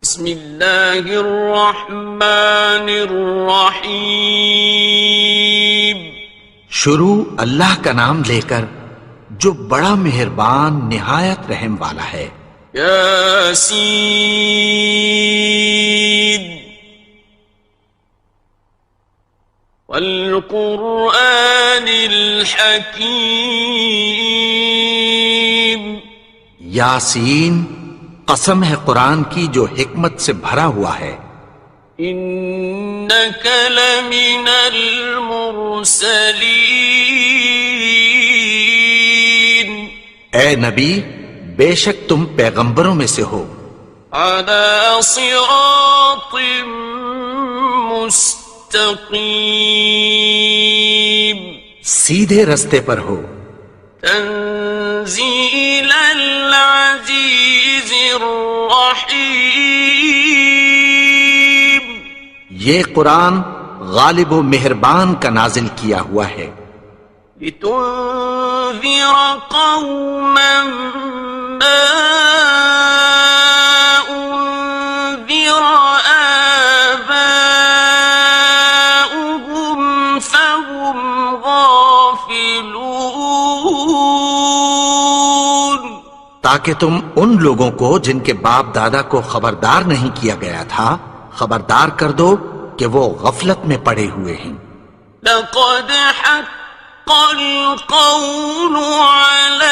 بسم اللہ الرحمن الرحیم۔ شروع اللہ کا نام لے کر جو بڑا مہربان نہایت رحم والا ہے۔ یاسین والقرآن الحکیم۔ یاسین، قسم ہے قرآن کی جو حکمت سے بھرا ہوا ہے۔ انک لمن المرسلین۔ اے نبی، بے شک تم پیغمبروں میں سے ہو۔ علی صراط مستقیم۔ سیدھے رستے پر ہو۔ تنزیل العزیز الرحیم۔ یہ قرآن غالب و مہربان کا نازل کیا ہوا ہے۔ لتنذر قوما ما انذر آباؤهم فهم غافلون۔ تاکہ تم ان لوگوں کو جن کے باپ دادا کو خبردار نہیں کیا گیا تھا خبردار کر دو کہ وہ غفلت میں پڑے ہوئے ہیں۔ لقد حق القول على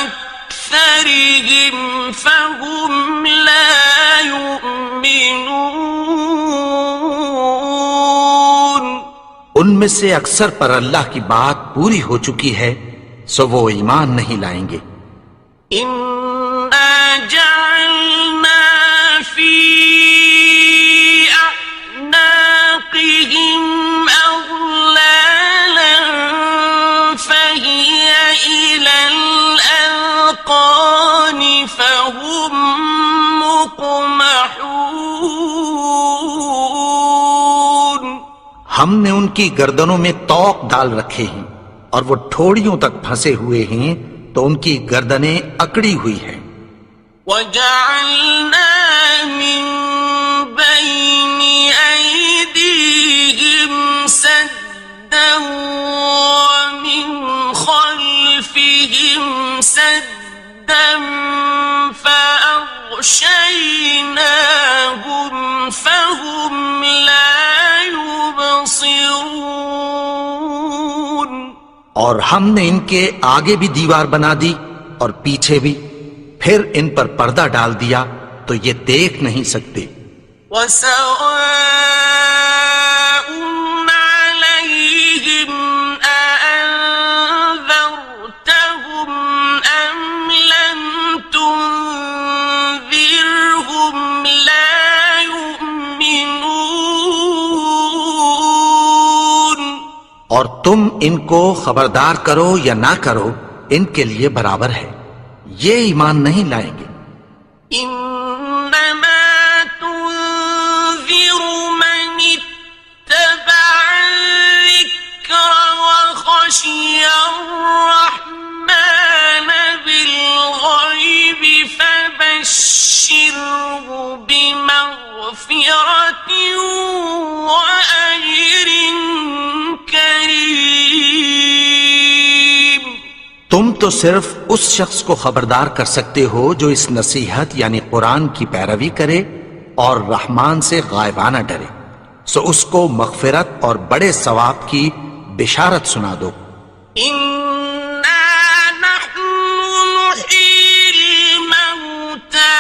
أكثرهم فهم لا يؤمنون۔ ان میں سے اکثر پر اللہ کی بات پوری ہو چکی ہے سو وہ ایمان نہیں لائیں گے۔ إنا جعلنا في أعناقهم أغلالا فهي إلى الأذقان فهم مقمحون۔ ہم نے ان کی گردنوں میں طوق ڈال رکھے ہیں اور وہ ٹھوڑیوں تک پھنسے ہوئے ہیں تو ان کی گردنیں اکڑی ہوئی ہیں۔ وَجَعَلْنَا مِن بَيْنِ أَيْدِيهِمْ سَدًّا وَمِنْ خَلْفِهِمْ سَدًّا فَأَغْشَيْنَاهُمْ فَهُمْ لَا يُبْصِرُونَ۔ اور ہم نے ان کے آگے بھی دیوار بنا دی اور پیچھے بھی، پھر ان پر پردہ ڈال دیا تو یہ دیکھ نہیں سکتے۔ وَسَوَاءٌ عَلَيْهِمْ أَأَنذَرْتَهُمْ أَمْ لَمْ تُنذِرْهُمْ لَا يُؤْمِنُونَ۔ اور تم ان کو خبردار کرو یا نہ کرو ان کے لیے برابر ہے، یہ ایمان نہیں لائیں گے۔ إنما تنذر من اتبع الذكر وخشي الرحمن بالغيب فبشره بمغفرة وأجر كريم۔ تم تو صرف اس شخص کو خبردار کر سکتے ہو جو اس نصیحت یعنی قرآن کی پیروی کرے اور رحمان سے غائبانہ ڈرے، سو اس کو مغفرت اور بڑے ثواب کی بشارت سنا دو۔ إنا نحن نحيي الموتى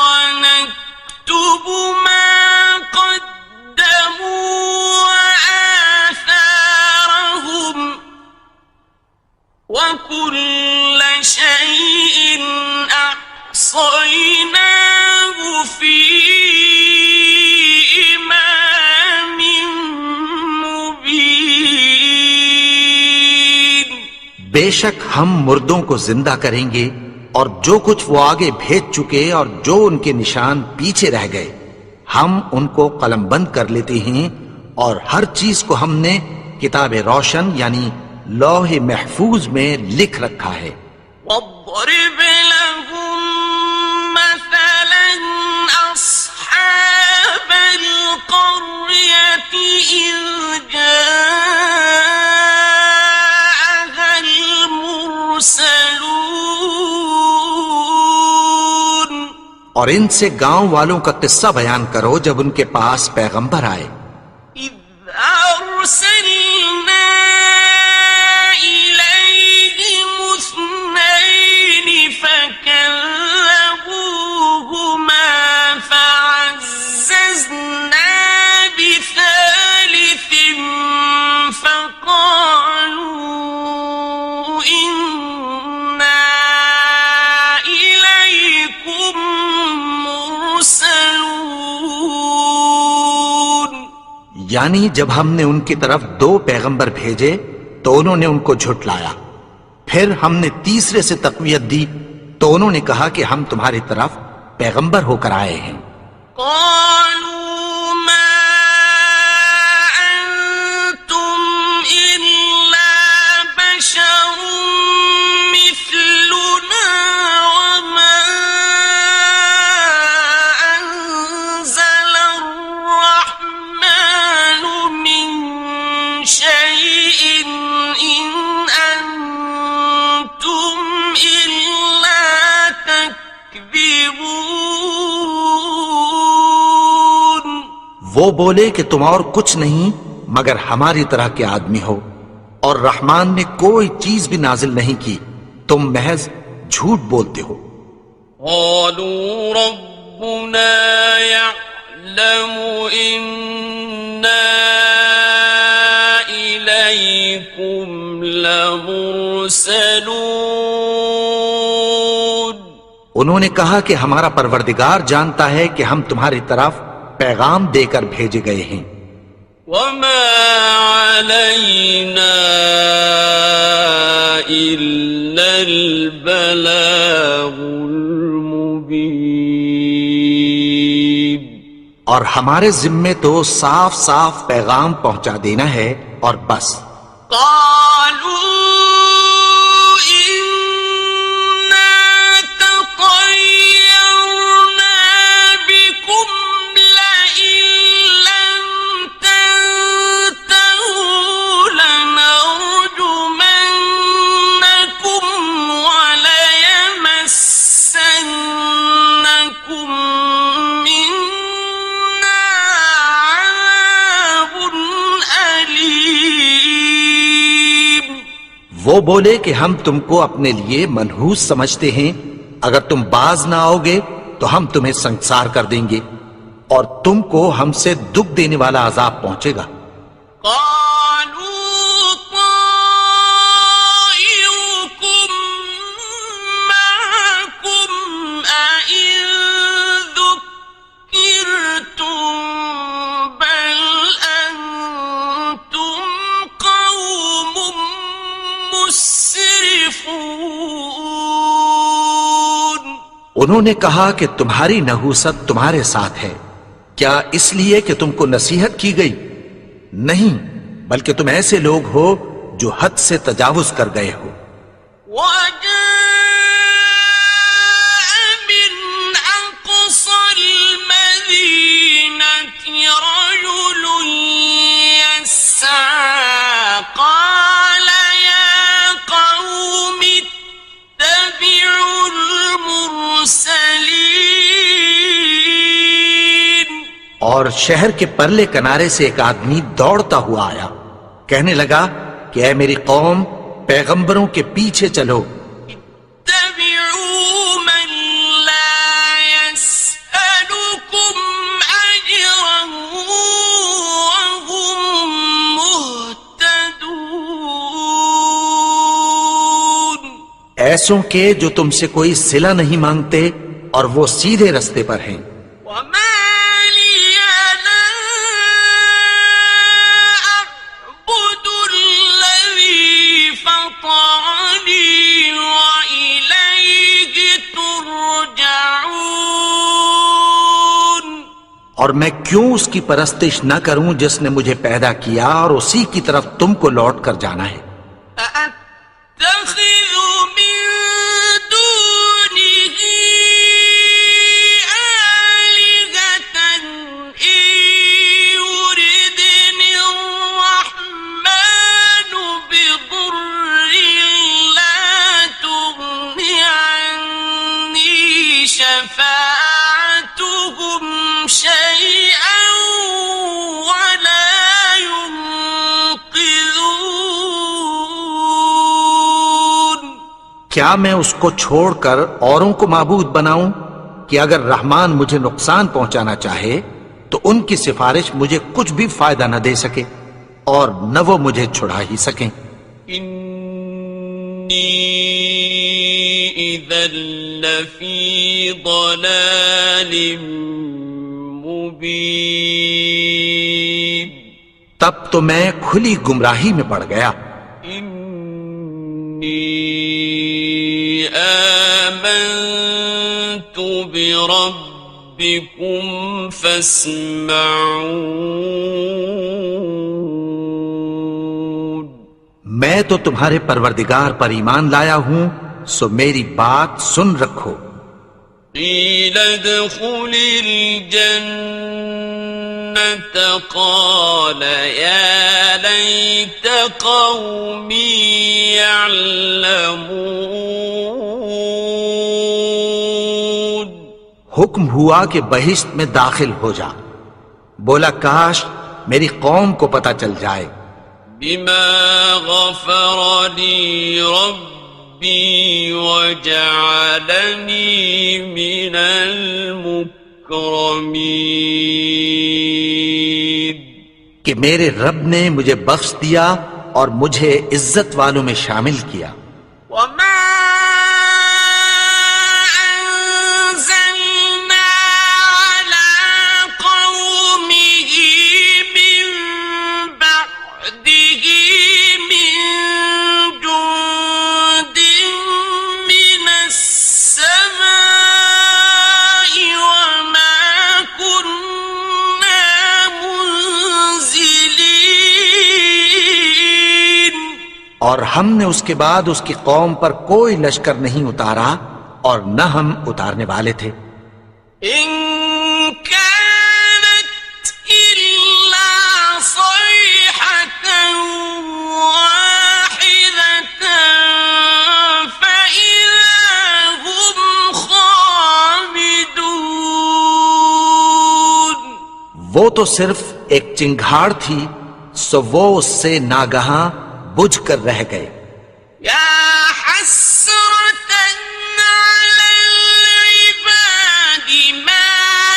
ونكتب ما قدموا وآثارهم وكل شيء أحصيناه في إمام مبين۔ بے شک ہم مردوں کو زندہ کریں گے اور جو کچھ وہ آگے بھیج چکے اور جو ان کے نشان پیچھے رہ گئے ہم ان کو قلم بند کر لیتے ہیں، اور ہر چیز کو ہم نے کتاب روشن یعنی لوح محفوظ میں لکھ رکھا ہے۔ واضرب لهم مثلا اور ان سے گاؤں والوں کا قصہ بیان کرو جب ان کے پاس پیغمبر آئے. إذ أرسلنا إليهم اثنين فكذبوهما فعززنا بثالث فقالوا إنا إليكم مرسلون. یعنی جب ہم نے ان کی طرف 2 پیغمبر بھیجے تو انہوں نے ان کو جھٹلایا. پھر ہم نے تیسرے سے تقویت دی تو انہوں نے کہا کہ ہم تمہاری طرف پیغمبر ہو کر آئے ہیں. قالوا ما أنتم إلا بشر مثلنا وما أنزل الرحمن من شيء إن أنتم إلا تكذبون. وہ بولے کہ تم اور کچھ نہیں مگر ہماری طرح کے آدمی ہو اور رحمان نے کوئی چیز بھی نازل نہیں کی، تم محض جھوٹ بولتے ہو. قالوا ربنا يعلم إنا إليكم لمرسلون. انہوں نے کہا کہ ہمارا پروردگار جانتا ہے کہ ہم تمہاری طرف پیغام دے کر بھیجے گئے ہیں. وما علينا إلا البلاغ المبين. اور ہمارے ذمے تو صاف صاف پیغام پہنچا دینا ہے اور بس. قالوا إنا تطيرنا بكم لئن لم تنتهوا لنرجمنكم وليمسنكم منا عذاب أليم. وہ بولے کہ ہم تم کو اپنے لیے منحوس سمجھتے ہیں، اگر تم باز نہ آؤ گے تو ہم تمہیں سنسار کر دیں گے اور تم کو ہم سے دکھ دینے والا عذاب پہنچے گا. قالوا طائركم معكم أئن ذكرتم بل أنتم قوم مسرفون. انہوں نے کہا کہ تمہاری نحوست تمہارے ساتھ ہے، کیا اس لیے کہ تم کو نصیحت کی گئی؟ نہیں، بلکہ تم ایسے لوگ ہو جو حد سے تجاوز کر گئے ہو. وجاء من أقصى المدينة رجل يسعى قال يا قوم اتبعوا المرسلين. اور شہر کے پرلے کنارے سے ایک آدمی دوڑتا ہوا آیا، کہنے لگا کہ اے میری قوم، پیغمبروں کے پیچھے چلو. اتبعوا من لا يسألكم أجرا وهم مهتدون. ایسوں کے جو تم سے کوئی صلہ نہیں مانگتے اور وہ سیدھے رستے پر ہیں. وما لي لا أعبد الذي فطرني وإليه ترجعون. اور میں کیوں اس کی پرستش نہ کروں جس نے مجھے پیدا کیا اور اسی کی طرف تم کو لوٹ کر جانا ہے. أأتخذ من دونه آلهة إن يردني الرحمن بضر لا تغن عني شفاعتهم کیا میں اس کو چھوڑ کر اوروں کو معبود بناؤں کہ اگر رحمان مجھے نقصان پہنچانا چاہے تو ان کی سفارش مجھے کچھ بھی فائدہ نہ دے سکے اور نہ وہ مجھے چھڑا ہی سکیں۔ انی اذا لفی ضلال مبین، تب تو میں کھلی گمراہی میں پڑ گیا۔ انی آمنت بربکم فاسمعون، میں تو تمہارے پروردگار پر ایمان لایا ہوں، سو میری بات سن رکھو۔ قیل ادخل الجنة قال یا لیت قومی یعلمون، حکم ہوا کہ بہشت میں داخل ہو جا، بولا کاش میری قوم کو پتہ چل جائے۔ بما غفر لی ربی وجعلنی من المکرمین، کہ میرے رب نے مجھے بخش دیا اور مجھے عزت والوں میں شامل کیا۔ وما أنزلنا على قومه من بعده من جند من السماء وما كنا منزلين، اور ہم نے اس کے بعد اس کی قوم پر کوئی لشکر نہیں اتارا اور نہ ہم اتارنے والے تھے۔ إن كانت إلا صيحة واحدة فإذا هم خامدون، وہ تو صرف ایک چنگھاڑ تھی، سو وہ اس سے ناگہاں بجھ کر رہ گئے۔ يا حسرة على العباد ما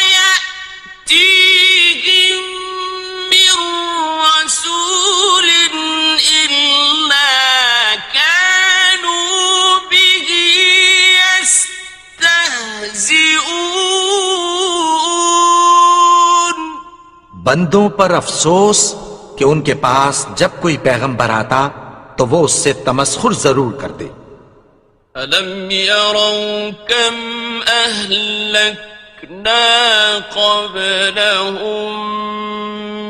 يأتيهم من رسول إلا كانوا به يستهزئون، بندوں پر افسوس کہ ان کے پاس جب کوئی پیغمبر آتا تو وہ اس سے تمسخر ضرور کر دے۔ أَلَمْ يَرَوْا كَمْ أَهْلَكْنَا قَبْلَهُمْ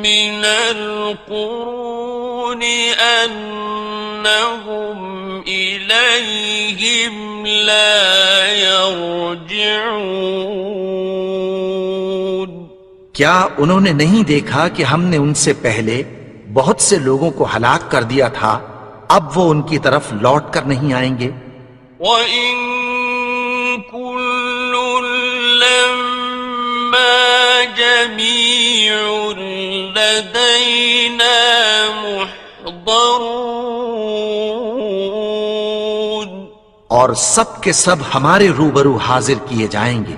مِنَ الْقُرُونِ أَنَّهُمْ إِلَيْهِمْ لَا يَرْجِعُونَ، کیا انہوں نے نہیں دیکھا کہ ہم نے ان سے پہلے بہت سے لوگوں کو ہلاک کر دیا تھا، اب وہ ان کی طرف لوٹ کر نہیں آئیں گے۔ وَإِن كُلٌّ لَّمَّا جَمِيعٌ لَّدَيْنَا مُحْضَرُونَ، اور سب کے سب ہمارے روبرو حاضر کیے جائیں گے۔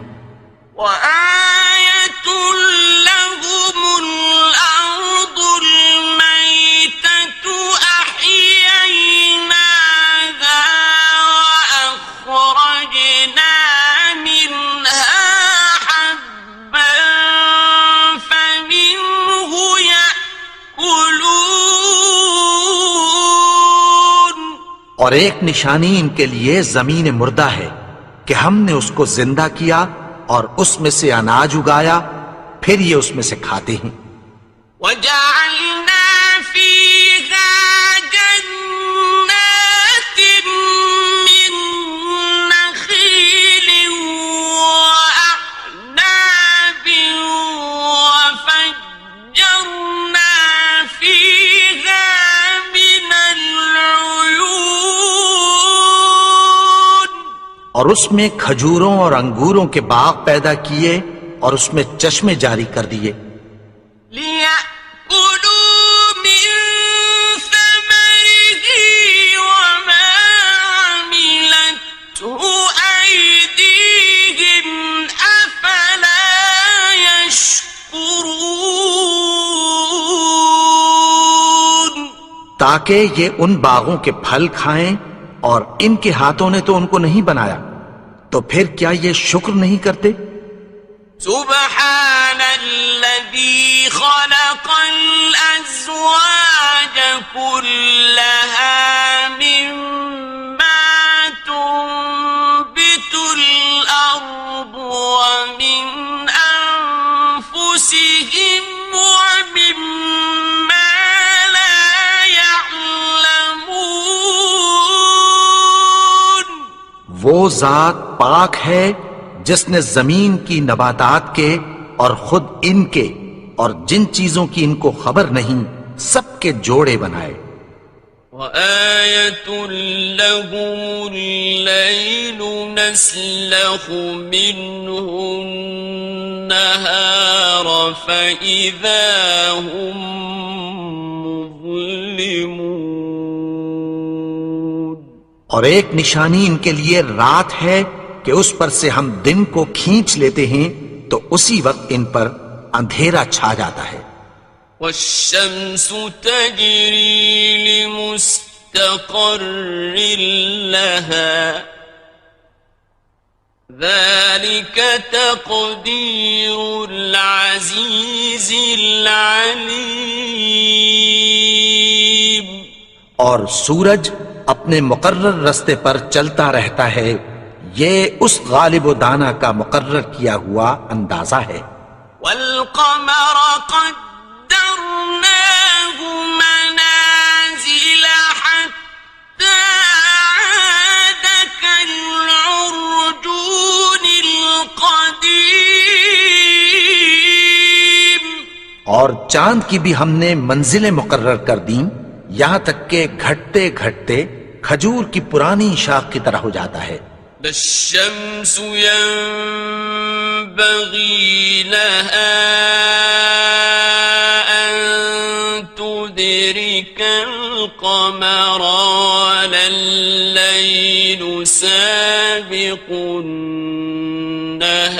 وَآيَةٌ لَّهُمُ الْأَرْضُ الْمَيْتَةُ أَحْيَيْنَاهَا وَأَخْرَجْنَا مِنْهَا حَبًّا فَمِنْهُ يَأْكُلُونَ، اور ایک نشانی ان کے لیے زمین مردہ ہے کہ ہم نے اس کو زندہ کیا اور اس میں سے اناج اگایا، پھر یہ اس میں سے کھاتے ہیں۔ وَجَعَلْنَا فِيهَا جَنَّاتٍ مِّن نَّخِيلٍ وَأَعْنَابٍ وَفَجَّرْنَا فِيهَا مِنَ الْعُيُونِ، اور اس میں کھجوروں اور انگوروں کے باغ پیدا کیے اور اس میں چشمے جاری کر دیے۔ لِيَأْكُلُوا مِن ثَمَرِهِ وَمَا عَمِلَتْهُ تاکہ یہ ان باغوں کے پھل کھائیں، اور ان کے ہاتھوں نے تو ان کو نہیں بنایا، تو پھر کیا یہ شکر نہیں کرتے؟ سبحان الذي خلق الأزواج كلها مما تنبت الأرض ومن أنفسهم ومما لا يعلمون. وہ ذات پاک ہے جس نے زمین کی نباتات کے اور خود ان کے اور جن چیزوں کی ان کو خبر نہیں سب کے جوڑے بنائے. وَآيَةٌ لَهُمُ اللَّيْلُ نَسْلَخُ مِنْهُ النَّهَارَ فَإِذَا هُمْ مُظْلِمُونَ. اور ایک نشانی ان کے لیے رات ہے کہ اس پر سے ہم دن کو کھینچ لیتے ہیں تو اسی وقت ان پر اندھیرا چھا جاتا ہے. وَالشَّمْسُ تَجْرِي لِمُسْتَقَرٍّ لَهَا ذَلِكَ تَقْدِيرُ الْعَزِيزِ الْعَلِيمِ. اور سورج اپنے مقرر رستے پر چلتا رہتا ہے، یہ اس غالب و دانا کا مقرر کیا ہوا اندازہ ہے. وَالْقَمَرَ قَدَّرْنَاهُ مَنَازِلَ حَتَّى عَادَ كَالْعُرْجُونِ الْقَدِيمِ. اور چاند کی بھی ہم نے منزلیں مقرر کر دیں، یہاں تک کہ گھٹتے گھٹتے کھجور کی پرانی شاخ کی طرح ہو جاتا ہے. لا الشمس ينبغي لها أن تدرك القمر ولا الليل سابق النهار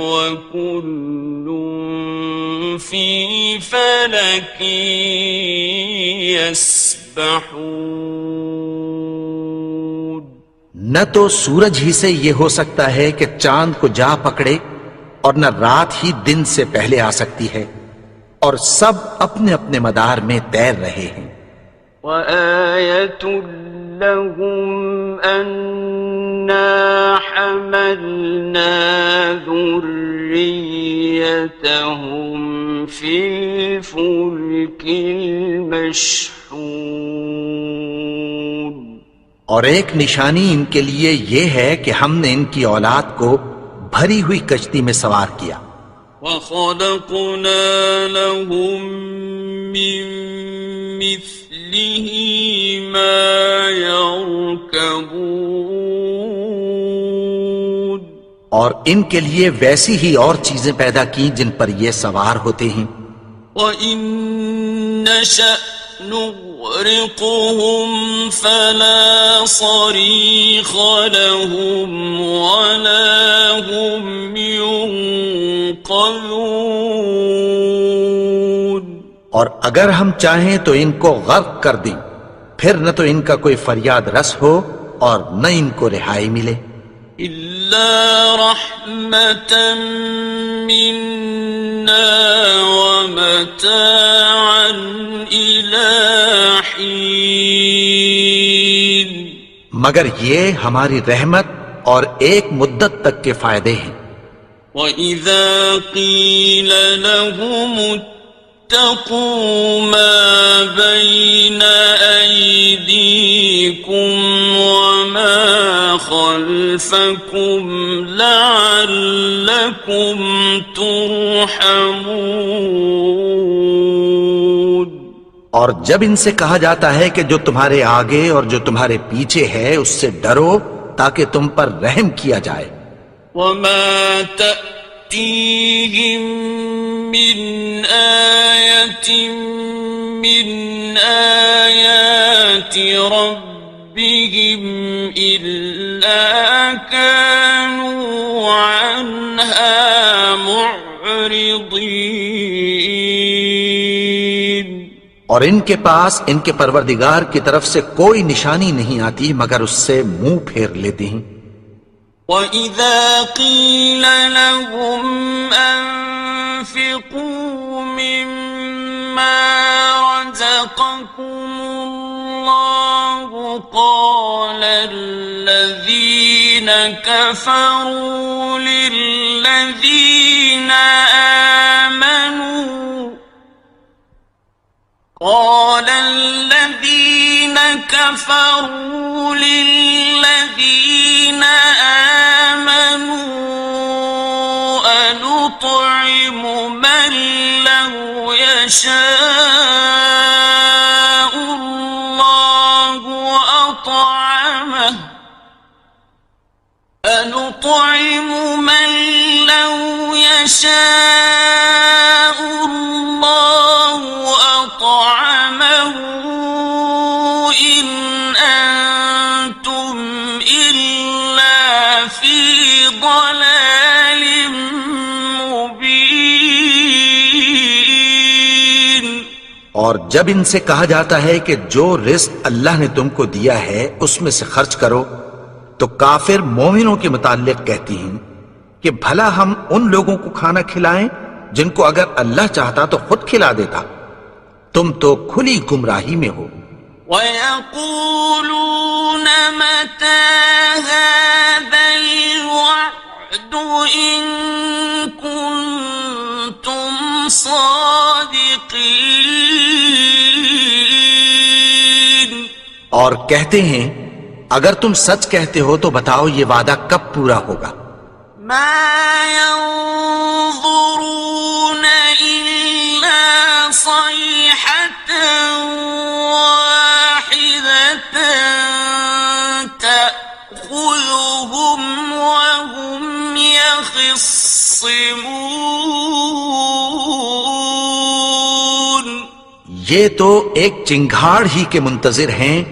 وكل في فلك يسبحون. نہ تو سورج ہی سے یہ ہو سکتا ہے کہ چاند کو جا پکڑے، اور نہ رات ہی دن سے پہلے آ سکتی ہے، اور سب اپنے اپنے مدار میں تیر رہے ہیں. وَآيَةٌ لَهُمْ أَنَّا حَمَلْنَا ذُرِّيَّتَهُمْ فِي الْفُلْكِ الْمَشْحُونِ. اور ایک نشانی ان کے لیے یہ ہے کہ ہم نے ان کی اولاد کو بھری ہوئی کشتی میں سوار کیا. وَخَلَقْنَا لَهُم مِّن مِّثْلِهِ مَا يَرْكَبُونَ. اور ان کے لیے ویسی ہی اور چیزیں پیدا کی جن پر یہ سوار ہوتے ہیں. وَإِن نَّشَأْ نُغْرِقْهُمْ فَلَا صَرِيخَ لَهُمْ وَلَا هُمْ يُنقَذُونَ. اور اگر ہم چاہیں تو ان کو غرق کر دیں، پھر نہ تو ان کا کوئی فریاد رس ہو اور نہ ان کو رہائی ملے. إِلَّا رَحْمَةً مِّنَّا وَمَتَاعًا إِلَىٰ حِينٍ. مگر یہ ہماری رحمت اور ایک مدت تک کے فائدے ہیں. وَإِذَا قِيلَ لَهُمُ اتَّقُوا مَا بَيْنَ أَيْدِيكُمْ وَمَا خَلْفَكُمْ لَعَلَّكُمْ تُرْحَمُونَ. اور جب ان سے کہا جاتا ہے کہ جو تمہارے آگے اور جو تمہارے پیچھے ہے اس سے ڈرو تاکہ تم پر رحم کیا جائے. وَمَا تَأْتِيهِم مِّنْ آيَةٍ مِّنْ آيَاتِ رَبِّهِمْ إِلَّا كَانُوا عَنْهَا مُعْرِضِينَ. اور ان کے پاس ان کے پروردگار کی طرف سے کوئی نشانی نہیں آتی مگر اس سے منہ پھیر لیتے ہیں۔ وَإِذَا قِيلَ لَهُمْ أَنفِقُوا مِمَّا رَزَقَكُمُ اللَّهُ قَالَ الَّذِينَ كَفَرُوا لِلَّذِينَ آمَنُوا أَنُطْعِمُ مَن لَّوْ يَشَاءُ اللَّهُ أطعمه إن أنتم إلا في ضلال مبين۔ اور جب ان سے کہا جاتا ہے کہ جو رزق اللہ نے تم کو دیا ہے اس میں سے خرچ کرو، تو کافر مومنوں کے متعلق کہتی ہیں کہ بھلا ہم ان لوگوں کو کھانا کھلائیں جن کو اگر اللہ چاہتا تو خود کھلا دیتا، تم تو کھلی گمراہی میں ہو۔ وَيَقُولُونَ مَتَى هَذَا الْوَعْدُ إِن كُنتُمْ صَادِقِينَ۔ اور کہتے ہیں اگر تم سچ کہتے ہو تو بتاؤ یہ وعدہ کب پورا ہوگا؟ مَا يَنظُرُونَ إِلَّا صَيْحَةً وَاحِدَةً تَأْخُذُهُمْ وَهُمْ يَخِصِّمُونَ۔ یہ تو ایک چنگھاڑ ہی کے منتظر ہیں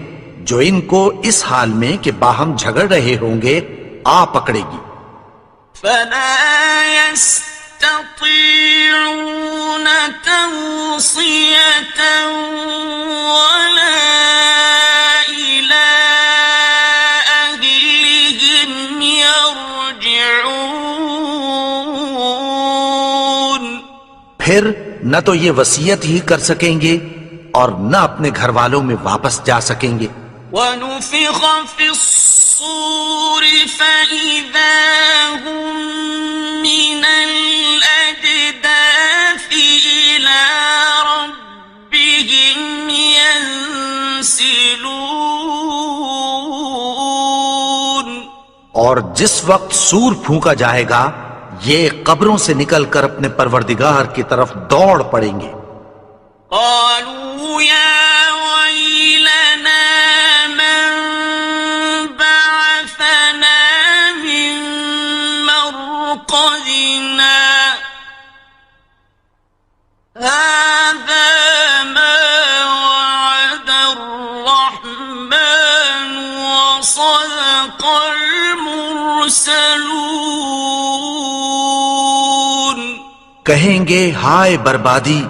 جو ان کو اس حال میں کہ باہم جھگڑ رہے ہوں گے آ پکڑے گی۔ فَلَا يَسْتَطِيعُونَ تَوْصِيَةً وَلَا إِلَىٰ أَهْلِهِمْ يَرْجِعُونَ۔ پھر نہ تو یہ وصیت ہی کر سکیں گے اور نہ اپنے گھر والوں میں واپس جا سکیں گے۔ وَنُفِخَ فِي الصُّورِ فَإِذَا هُم مِّنَ الْأَجْدَاثِ إِلَىٰ رَبِّهِمْ يَنسِلُونَ۔ اور جس وقت سور پھونکا جائے گا یہ قبروں سے نکل کر اپنے پروردگار کی طرف دوڑ پڑیں گے۔ قالوا يا ويلنا من بعثنا من مرقدنا هذا ما وعد الرحمن وصدق المرسلون۔ کہیں گے ہائے بربادی،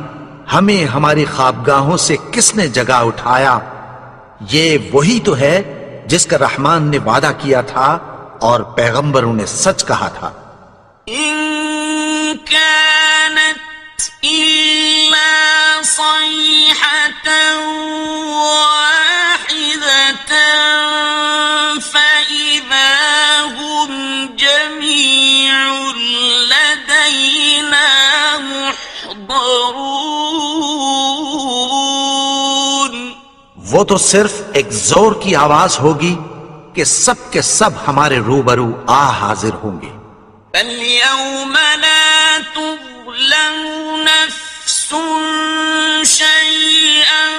ہمیں ہماری خوابگاہوں سے کس نے جگا اٹھایا؟ یہ وہی تو ہے جس کا رحمان نے وعدہ کیا تھا اور پیغمبروں نے سچ کہا تھا۔ إن كانت إلا صيحة واحدة فإذا هم جميع لدينا محضرون۔ وہ تو صرف ایک زور کی آواز ہوگی کہ سب کے سب ہمارے روبرو آ حاضر ہوں گے۔ فَالْيَوْمَ لَا تُظْلَمُ نَفْسٌ شَيْئًا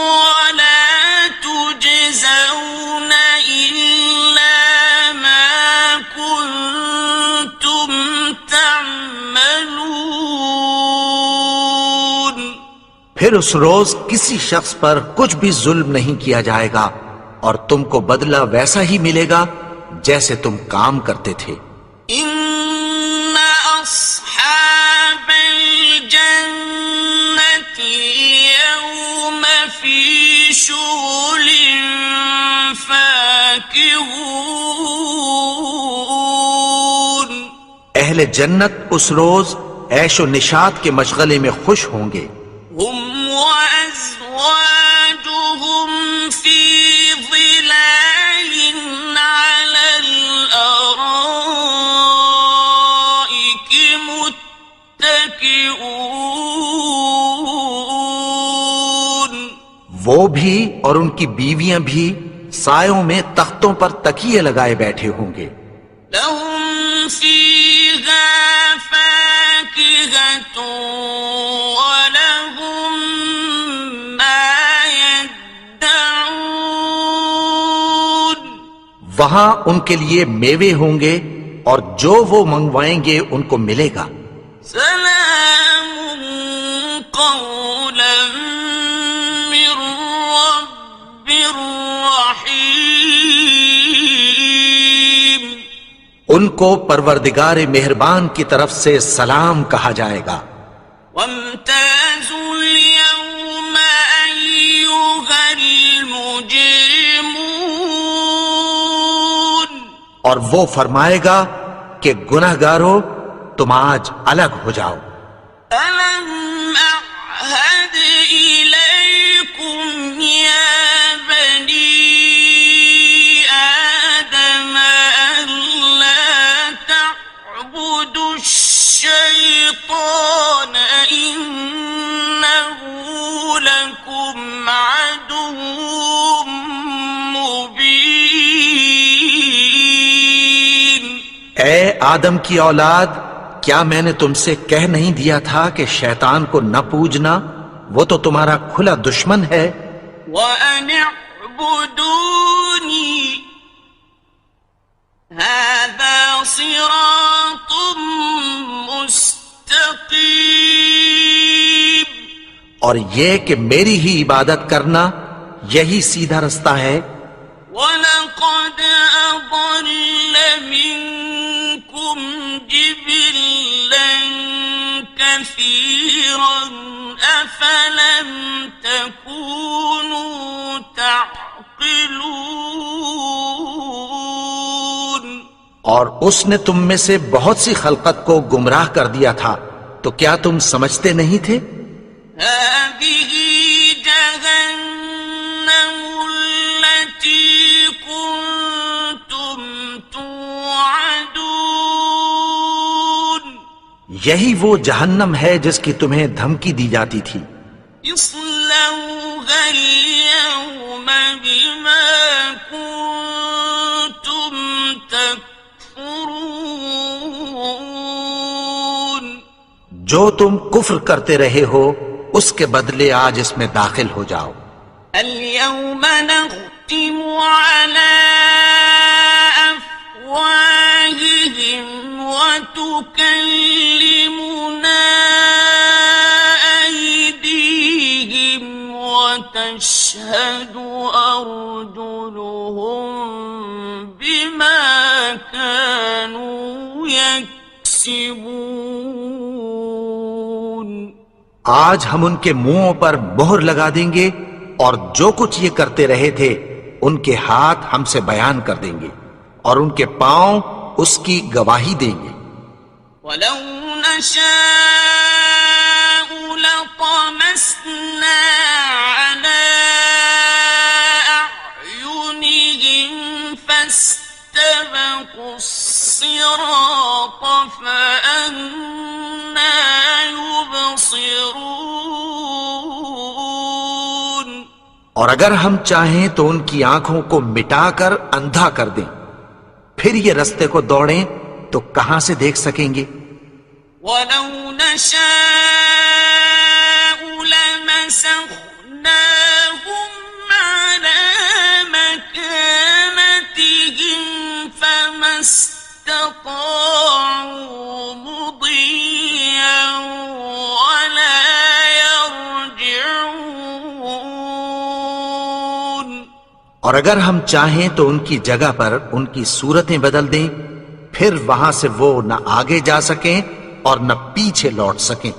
وَلَا تُجْزَوْنَ إِلَّا مَا كُنتُمْ تَعْمَلُونَ۔ پھر اس روز کسی شخص پر کچھ بھی ظلم نہیں کیا جائے گا اور تم کو بدلہ ویسا ہی ملے گا جیسے تم کام کرتے تھے۔ إِنَّ أَصْحَابَ الْجَنَّةِ الْيَوْمَ شغل فاكهون اہل جنت اس روز عیش و نشاط کے مشغلے میں خوش ہوں گے. هم وأزواجهم في ظلال على الأرائك متكئون وہ بھی اور ان کی بیویاں بھی سایوں میں تختوں پر تکیے لگائے بیٹھے ہوں گے. لهم فيها فاكهة ولهم ما يدعون وہاں ان کے لیے میوے ہوں گے اور جو وہ منگوائیں گے ان کو ملے گا. سلام قولا من رب رحيم ان کو پروردگار مہربان کی طرف سے سلام کہا جائے گا. وامتازوا اليوم أيها المجرمون اور وہ فرمائے گا کہ گنہگارو تم آج الگ ہو جاؤ. ألم أعهد إليكم يا بني آدم ألا تعبدوا الشيطان إنه لكم عدو مبين اے آدم کی اولاد، کیا میں نے تم سے کہہ نہیں دیا تھا کہ شیطان کو نہ پوجنا، وہ تو تمہارا کھلا دشمن ہے. وَأَنِ اعْبُدُونِي هَذَا صِرَاطٌ مُسْتَقِيمٌ اور یہ کہ میری ہی عبادت کرنا یہی سیدھا رستہ ہے. وَلَقَدْ أَضَلَّ مِنكُمْ جِبِلًّا كَثِيرًا أَفَلَمْ تَكُونُوا تَعْقِلُونَ اور اس نے تم میں سے بہت سی خلقت کو گمراہ کر دیا تھا، تو کیا تم سمجھتے نہیں تھے؟ هذه جهنم التي كنتم توعدون یہی وہ جہنم ہے جس کی تمہیں دھمکی دی جاتی تھی. اصلوها اليوم بما كنتم تكفرون جو تم کفر کرتے رہے ہو اس کے بدلے آج اس میں داخل ہو جاؤ. اليوم نختم على أفواههم وتكلمنا أيديهم وتشهد أرجلهم بما كانوا يكسبون آج ہم ان کے منہوں پر مہر لگا دیں گے اور جو کچھ یہ کرتے رہے تھے ان کے ہاتھ ہم سے بیان کر دیں گے اور ان کے پاؤں اس کی گواہی دیں گے. ولو نشاء لطمسنا على أعينهم فاستبقوا الصراط فأنى يبصرون اور اگر ہم چاہیں تو ان کی آنکھوں کو مٹا کر اندھا کر دیں، پھر یہ رستے کو دوڑیں تو کہاں سے دیکھ سکیں گے. ولو نشاء لمسخناهم على مكانتهم فما استطاعوا مضيا ولا يرجعون اور اگر ہم چاہیں تو ان کی جگہ پر ان کی صورتیں بدل دیں، پھر وہاں سے وہ نہ آگے جا سکیں اور نہ پیچھے لوٹ سکیں.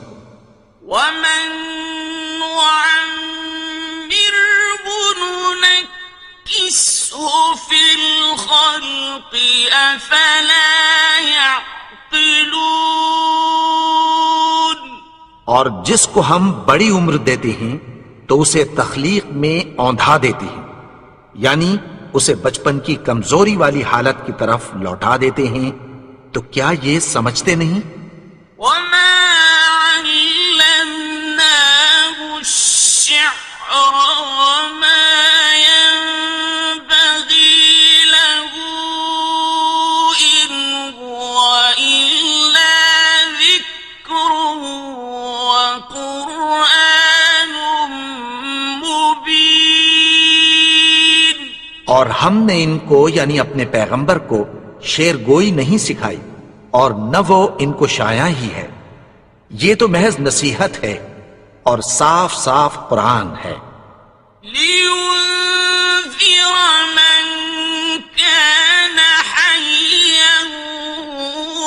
ومن نعمره في الخلق أفلا يعقلون اور جس کو ہم بڑی عمر دیتے ہیں تو اسے تخلیق میں اوندھا دیتے ہیں، یعنی اسے بچپن کی کمزوری والی حالت کی طرف لوٹا دیتے ہیں، تو کیا یہ سمجھتے نہیں؟ وما علمناه الشعر وما ينبغي له إن هو إلا ذكر وقرآن مبين اور ہم نے ان کو یعنی اپنے پیغمبر کو شعر گوئی نہیں سکھائی، اور نہ وہ ان کو شایع ہی ہے، یہ تو محض نصیحت ہے اور صاف صاف قرآن ہے۔ لينذر من كان حيا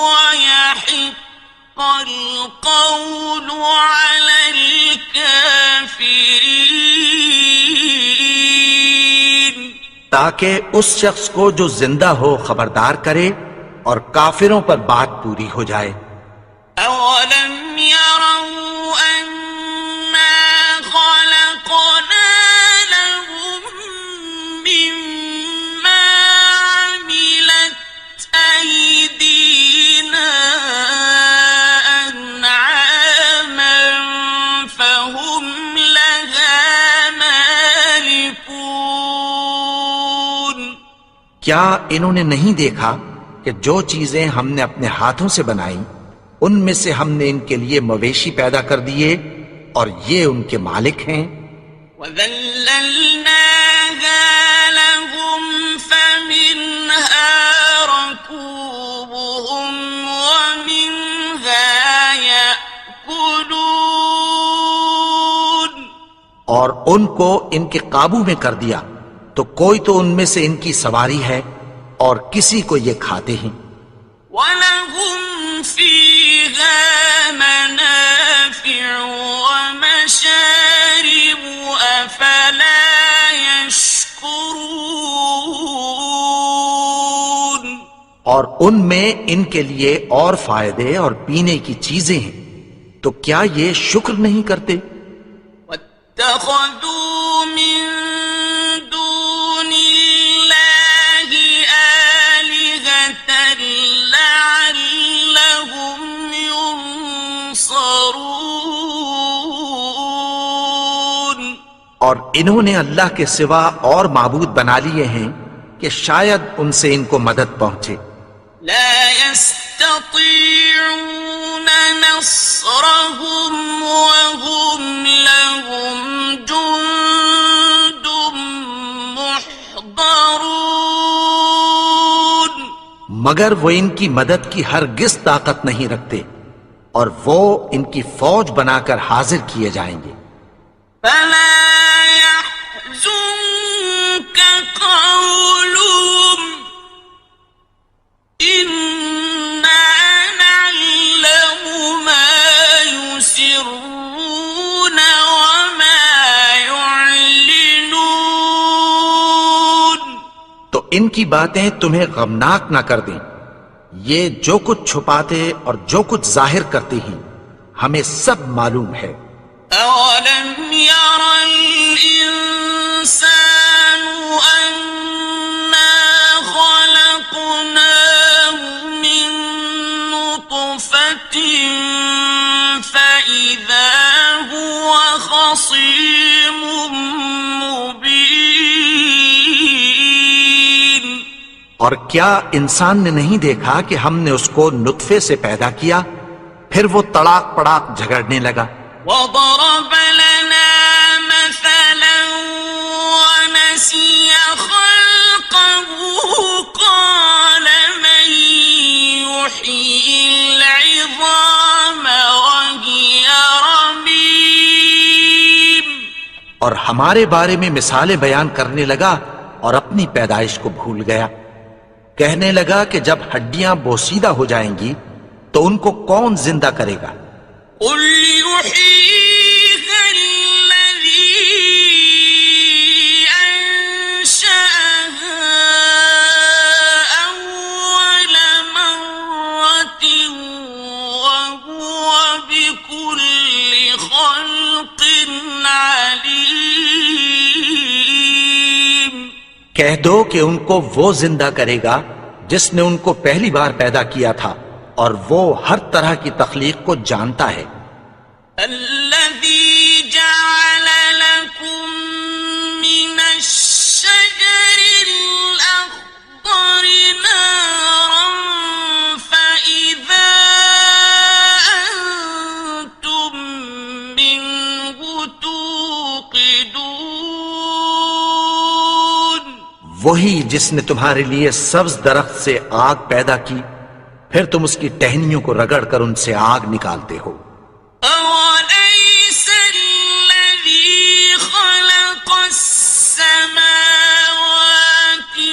ويحق القول على الكافرين تاکہ اس شخص کو جو زندہ ہو خبردار کرے اور کافروں پر بات پوری ہو جائے۔ أولم يروا أنا خلقنا لهم مما عملت أيدينا أنعاما فهم لها مالكون کیا انہوں نے نہیں دیکھا کہ جو چیزیں ہم نے اپنے ہاتھوں سے بنائیں ان میں سے ہم نے ان کے لیے مویشی پیدا کر دیے اور یہ ان کے مالک ہیں۔ وَذَلَّلْنَاهَا لَهُمْ فَمِنْهَا رَكُوبُهُمْ وَمِنْهَا يَأْكُلُونَ اور ان کو ان کے قابو میں کر دیا تو کوئی تو ان میں سے ان کی سواری ہے اور کسی کو یہ کھاتے ہیں۔ وَلَهُمْ فِيهَا مَنَافِعُ وَمَشَارِبُ أَفَلَا يَشْكُرُونَ اور ان میں ان کے لیے اور فائدے اور پینے کی چیزیں ہیں، تو کیا یہ شکر نہیں کرتے؟ وَاتَّخَذُوا مِن دُونِ اللَّهِ آلِهَةً لَعَلَّهُمْ يُنصَرُونَ اور انہوں نے اللہ کے سوا اور معبود بنا لیے ہیں کہ شاید ان سے ان کو مدد پہنچے۔ لا يستطيعون نصرهم وهم لهم جند محضرون مگر وہ ان کی مدد کی ہرگز طاقت نہیں رکھتے اور وہ ان کی فوج بنا کر حاضر کیے جائیں گے۔ فلا يحزنك قولهم إنا نعلم ما يسرون وما يعلنون تو ان کی باتیں تمہیں غمناک نہ کر دیں، یہ جو کچھ چھپاتے اور جو کچھ ظاہر کرتے ہیں ہمیں سب معلوم ہے۔ أولم ير الإنسان أنا خلقناه من نطفة فإذا هو خصيم مبين اور کیا انسان نے نہیں دیکھا کہ ہم نے اس کو نطفے سے پیدا کیا، پھر وہ تڑاک پڑاک جھگڑنے لگا۔ وضرب لنا مثلا ونسي خلقه قال من يحيي العظام وهي رميم اور ہمارے بارے میں مثالیں بیان کرنے لگا اور اپنی پیدائش کو بھول گیا۔ کہنے لگا کہ جب ہڈیاں بوسیدہ ہو جائیں گی تو ان کو کون زندہ کرے گا؟ قل يحييها الذي أنشأها کہہ دو کہ ان کو وہ زندہ کرے گا جس نے ان کو پہلی بار پیدا کیا تھا، اور وہ ہر طرح کی تخلیق کو جانتا ہے۔ الذي جعل لكم من الشجر الأخضر نارا فإذا أنتم منه توقدون، وہی جس نے تمہارے لیے سبز درخت سے آگ پیدا کی، پھر تم اس کی ٹہنیوں کو رگڑ کر ان سے آگ نکالتے ہو۔ أوليس الذي خلق السماوات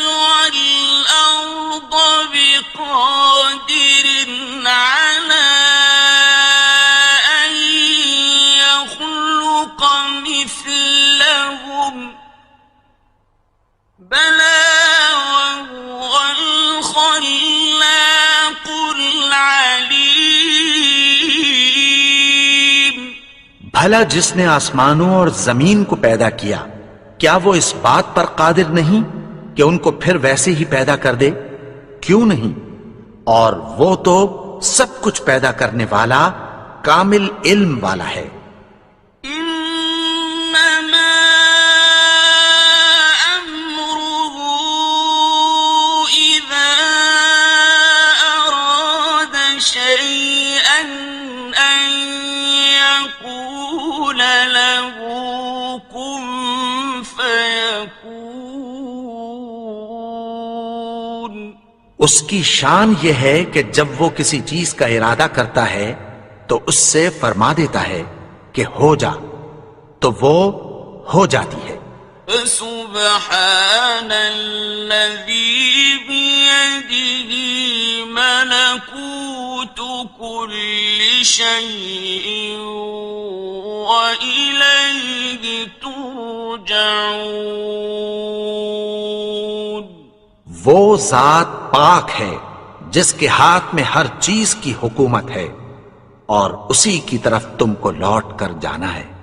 والأرض بقادر على أن يخلق مثلهم، بلى وهو الخلاق العليم۔ بھلا جس نے آسمانوں اور زمین کو پیدا کیا، کیا وہ اس بات پر قادر نہیں کہ ان کو پھر ویسے ہی پیدا کر دے؟ کیوں نہیں؟ اور وہ تو سب کچھ پیدا کرنے والا، کامل علم والا ہے۔ إنما أمره إذا أراد شيئا أن يقول له كن فيكون۔ اس کی شان یہ ہے کہ جب وہ کسی چیز کا ارادہ کرتا ہے تو اس سے فرما دیتا ہے کہ ہو جا، تو وہ ہو جاتی ہے۔ فسبحان الذي بيده ملكوت كل شيء وإليه ترجعون۔ وہ ذات پاک ہے جس کے ہاتھ میں ہر چیز کی حکومت ہے، اور اسی کی طرف تم کو لوٹ کر جانا ہے۔